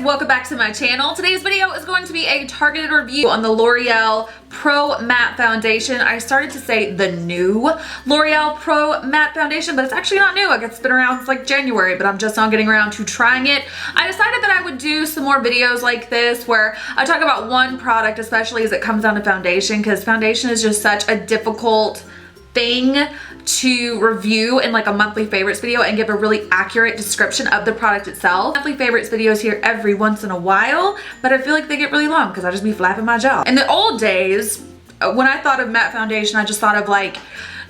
welcome back to my channel. Today's video is going to be a targeted review on the L'Oreal Pro Matte Foundation. I started to say the new L'Oreal Pro Matte Foundation, but it's actually not new. It's been around since like January, but I'm just not getting around to trying it. I decided that I would do some more videos like this where I talk about one product, especially as it comes down to foundation, because foundation is just such a difficult thing to review in like a monthly favorites video and give a really accurate description of the product itself. Monthly favorites videos here every once in a while, but I feel like they get really long because I just be flapping my jaw. In the old days, when I thought of matte foundation, I just thought of like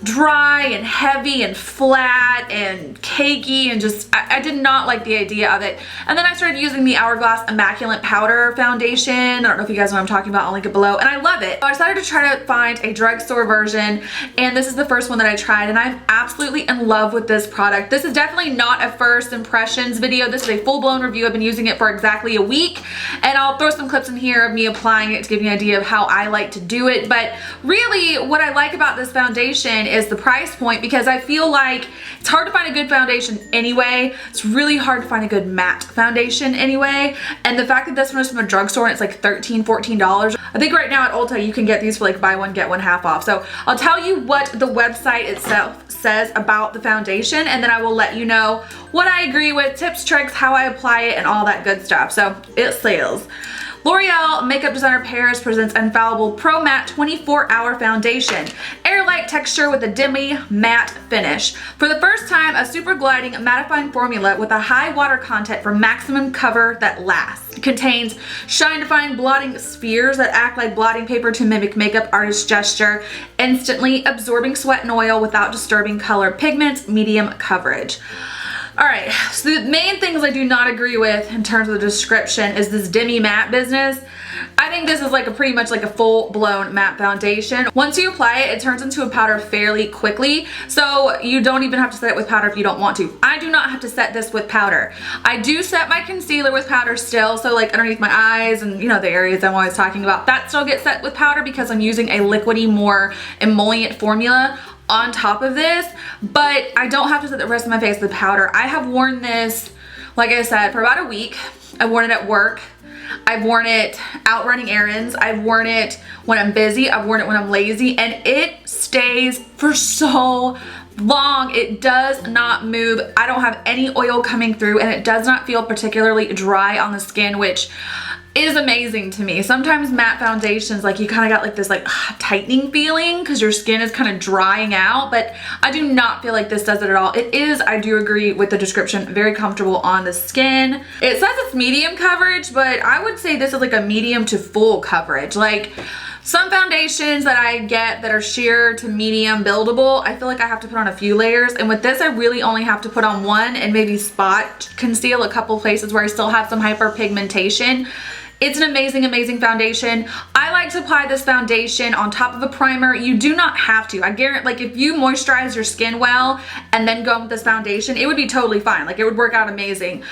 dry and heavy and flat and cakey and just, I did not like the idea of it. And then I started using the Hourglass Immaculate Powder Foundation. I don't know if you guys know what I'm talking about, I'll link it below, and I love it. So I decided to try to find a drugstore version, and this is the first one that I tried, and I'm absolutely in love with this product. This is definitely not a first impressions video. This is a full-blown review. I've been using it for exactly a week, and I'll throw some clips in here of me applying it to give you an idea of how I like to do it. But really, what I like about this foundation is the price point, because I feel like it's hard to find a good foundation anyway. It's really hard to find a good matte foundation anyway, and the fact that this one is from a drugstore and it's like $13, $14. I think right now at Ulta you can get these for like buy one get one half off. So I'll tell you what the website itself says about the foundation, and then I will let you know what I agree with, tips, tricks, how I apply it, and all that good stuff. So it says, L'Oreal Makeup Designer Paris presents Infallible Pro Matte 24-Hour Foundation. Air-like texture with a demi-matte finish. For the first time, a super gliding mattifying formula with a high water content for maximum cover that lasts. It contains shine-defying blotting spheres that act like blotting paper to mimic makeup artist gesture, instantly absorbing sweat and oil without disturbing color pigments, medium coverage. Alright, so the main things I do not agree with in terms of the description is this demi-matte business. I think this is like pretty much like a full-blown matte foundation. Once you apply it, it turns into a powder fairly quickly, so you don't even have to set it with powder if you don't want to. I do not have to set this with powder. I do set my concealer with powder still, so like underneath my eyes and you know the areas I'm always talking about, that still gets set with powder because I'm using a liquidy, more emollient formula on top of this, but I don't have to set the rest of my face with powder. I have worn this, like I said, for about a week. I've worn it at work. I've worn it out running errands. I've worn it when I'm busy. I've worn it when I'm lazy, and it stays for so long. It does not move. I don't have any oil coming through, and it does not feel particularly dry on the skin, which is amazing to me. Sometimes matte foundations, like you kind of got like this like tightening feeling because your skin is kind of drying out, but I do not feel like this does it at all. It is, I do agree with the description, very comfortable on the skin. It says it's medium coverage, but I would say this is like a medium to full coverage. Like some foundations that I get that are sheer to medium buildable, I feel like I have to put on a few layers, and with this I really only have to put on one and maybe spot conceal a couple places where I still have some hyperpigmentation. It's an amazing, amazing foundation. I like to apply this foundation on top of a primer. You do not have to. I guarantee, like if you moisturize your skin well and then go with this foundation, it would be totally fine. Like it would work out amazing.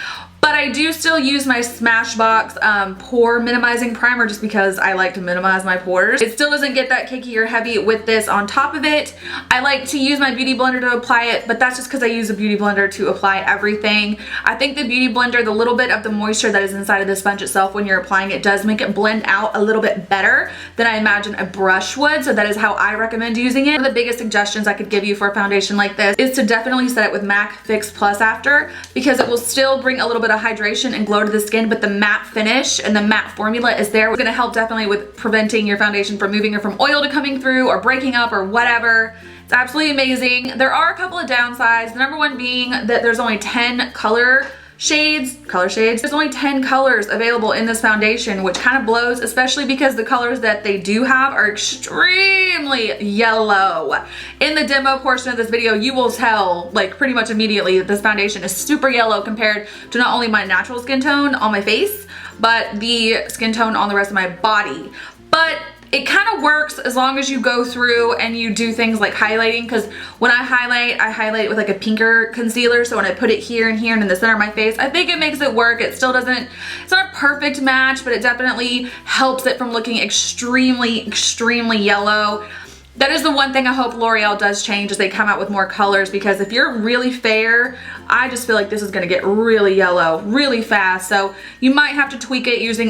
But I do still use my Smashbox pore minimizing primer just because I like to minimize my pores. It still doesn't get that cakey or heavy with this on top of it. I like to use my beauty blender to apply it, but that's just because I use a beauty blender to apply everything. I think the beauty blender, the little bit of the moisture that is inside of the sponge itself when you're applying it does make it blend out a little bit better than I imagine a brush would, so that is how I recommend using it. One of the biggest suggestions I could give you for a foundation like this is to definitely set it with MAC Fix Plus after, because it will still bring a little bit of hydration and glow to the skin, but the matte finish and the matte formula is there. It's gonna help definitely with preventing your foundation from moving or from oil to coming through or breaking up or whatever. It's absolutely amazing. There are a couple of downsides. The number one being that there's only 10 color shades. There's only 10 colors available in this foundation, which kind of blows, especially because the colors that they do have are extremely yellow. In the demo portion of this video, you will tell like pretty much immediately that this foundation is super yellow compared to not only my natural skin tone on my face, but the skin tone on the rest of my body. But it kind of works as long as you go through and you do things like highlighting, because when I highlight it with like a pinker concealer, so when I put it here and here and in the center of my face, I think it makes it work. It still doesn't, it's not a perfect match, but it definitely helps it from looking extremely, extremely yellow. That is the one thing I hope L'Oreal does change, is they come out with more colors, because if you're really fair, I just feel like this is gonna get really yellow really fast. So you might have to tweak it using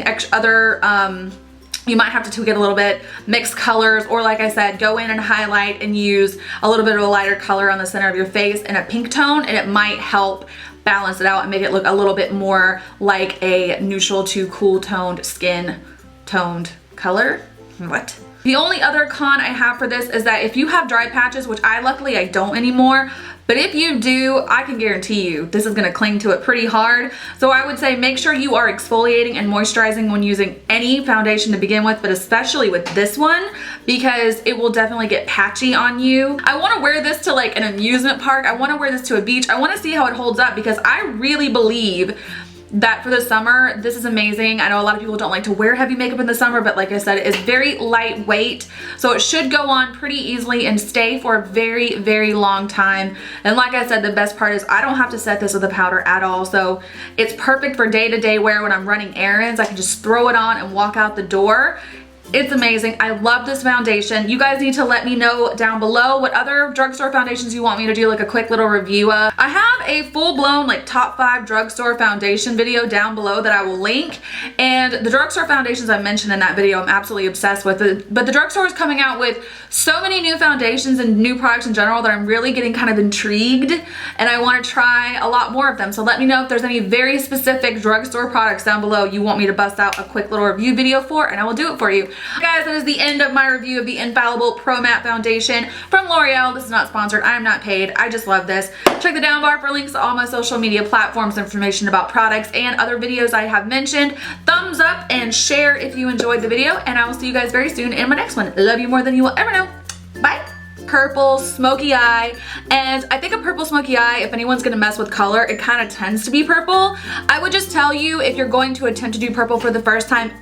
you might have to tweak it a little bit, mix colors, or like I said, go in and highlight and use a little bit of a lighter color on the center of your face in a pink tone, and it might help balance it out and make it look a little bit more like a neutral to cool toned skin toned color. What? The only other con I have for this is that if you have dry patches, which luckily I don't anymore, but if you do, I can guarantee you this is gonna cling to it pretty hard. So I would say make sure you are exfoliating and moisturizing when using any foundation to begin with, but especially with this one, because it will definitely get patchy on you. I wanna wear this to like an amusement park. I wanna wear this to a beach. I wanna see how it holds up, because I really believe that for the summer, this is amazing. I know a lot of people don't like to wear heavy makeup in the summer, but like I said, it is very lightweight, so it should go on pretty easily and stay for a very, very long time. And like I said, the best part is I don't have to set this with a powder at all, so it's perfect for day-to-day wear when I'm running errands. I can just throw it on and walk out the door. It's amazing. I love this foundation. You guys need to let me know down below what other drugstore foundations you want me to do like a quick little review of. I have a full-blown like top 5 drugstore foundation video down below that I will link, and the drugstore foundations I mentioned in that video I'm absolutely obsessed with. But the drugstore is coming out with so many new foundations and new products in general that I'm really getting kind of intrigued, and I want to try a lot more of them. So let me know if there's any very specific drugstore products down below you want me to bust out a quick little review video for, and I will do it for you. Guys, that is the end of my review of the Infallible Pro Matte Foundation from L'Oreal. This is not sponsored. I am not paid. I just love this. Check the down bar for links to all my social media platforms, information about products, and other videos I have mentioned. Thumbs up and share if you enjoyed the video, and I will see you guys very soon in my next one. Love you more than you will ever know. Bye. Purple smoky eye, and I think a purple smoky eye, if anyone's gonna mess with color, it kind of tends to be purple. I would just tell you, if you're going to attempt to do purple for the first time,